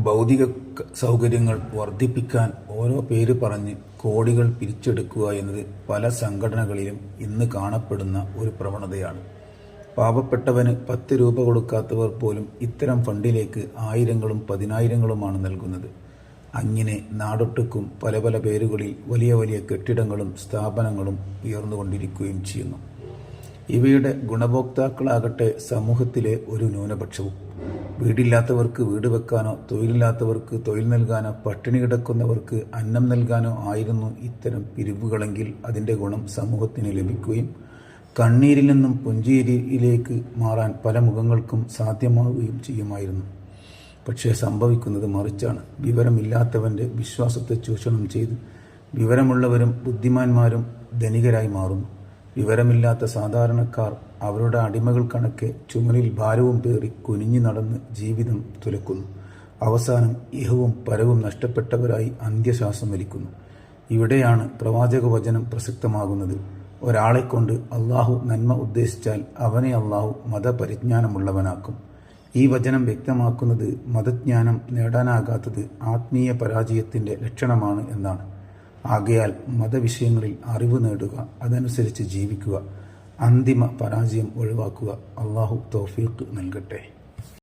ഭൗതിക സൗകര്യങ്ങൾ വർദ്ധിപ്പിക്കാൻ ഓരോ പേര് പറഞ്ഞ് കോടികൾ പിരിച്ചെടുക്കുക എന്നത് പല സംഘടനകളിലും ഇന്ന് കാണപ്പെടുന്ന ഒരു പ്രവണതയാണ്. പാവപ്പെട്ടവന് 10 രൂപ കൊടുക്കാത്തവർ പോലും ഇത്തരം ഫണ്ടിലേക്ക് ആയിരങ്ങളും പതിനായിരങ്ങളുമാണ് നൽകുന്നത്. അങ്ങനെ നാടൊട്ടുക്കും പല പല പേരുകളിൽ വലിയ വലിയ കെട്ടിടങ്ങളും സ്ഥാപനങ്ങളും ഉയർന്നുകൊണ്ടിരിക്കുകയും ചെയ്യുന്നു. ഇവയുടെ ഗുണഭോക്താക്കളാകട്ടെ സമൂഹത്തിലെ ഒരു ന്യൂനപക്ഷവും. വീടില്ലാത്തവർക്ക് വീട് വെക്കാനോ തൊഴിലില്ലാത്തവർക്ക് തൊഴിൽ നൽകാനോ പട്ടിണി കിടക്കുന്നവർക്ക് അന്നം നൽകാനോ ആയിരുന്നു ഇത്തരം പിരിവുകളെങ്കിൽ അതിൻ്റെ ഗുണം സമൂഹത്തിന് ലഭിക്കുകയും കണ്ണീരിൽ നിന്നും പുഞ്ചിരിയിലേക്ക് മാറാൻ പല മുഖങ്ങൾക്കും സാധ്യമാവുകയും ചെയ്യുമായിരുന്നു. പക്ഷേ സംഭവിക്കുന്നത് മറിച്ചാണ്. വിവരമില്ലാത്തവൻ്റെ വിശ്വാസത്തെ ചൂഷണം ചെയ്ത് വിവരമുള്ളവരും ബുദ്ധിമാന്മാരും ധനികരായി മാറുന്നു. വിവരമില്ലാത്ത സാധാരണക്കാർ അവരുടെ അടിമകൾ കണക്കെ ചുമലിൽ ഭാരവും പേറി കുനിഞ്ഞു നടന്ന് ജീവിതം തുലക്കുന്നു. അവസാനം ഇഹവും പരവും നഷ്ടപ്പെട്ടവരായി അന്ത്യശ്വാസം വലിക്കുന്നു. ഇവിടെയാണ് പ്രവാചക വചനം പ്രസക്തമാകുന്നത്. ഒരാളെക്കൊണ്ട് അള്ളാഹു നന്മ ഉദ്ദേശിച്ചാൽ അവനെ അള്ളാഹു മതപരിജ്ഞാനമുള്ളവനാക്കും. ഈ വചനം വ്യക്തമാക്കുന്നത് മതജ്ഞാനം നേടാനാകാത്തത് ആത്മീയ പരാജയത്തിൻ്റെ ലക്ഷണമാണ് എന്നാണ്. ആകയാൽ മതവിഷയങ്ങളിൽ അറിവ് നേടുക, അതനുസരിച്ച് ജീവിക്കുക, അന്തിമ പരാജയം ഒഴിവാക്കുക. അള്ളാഹു തൗഫീഖ് നൽകട്ടെ.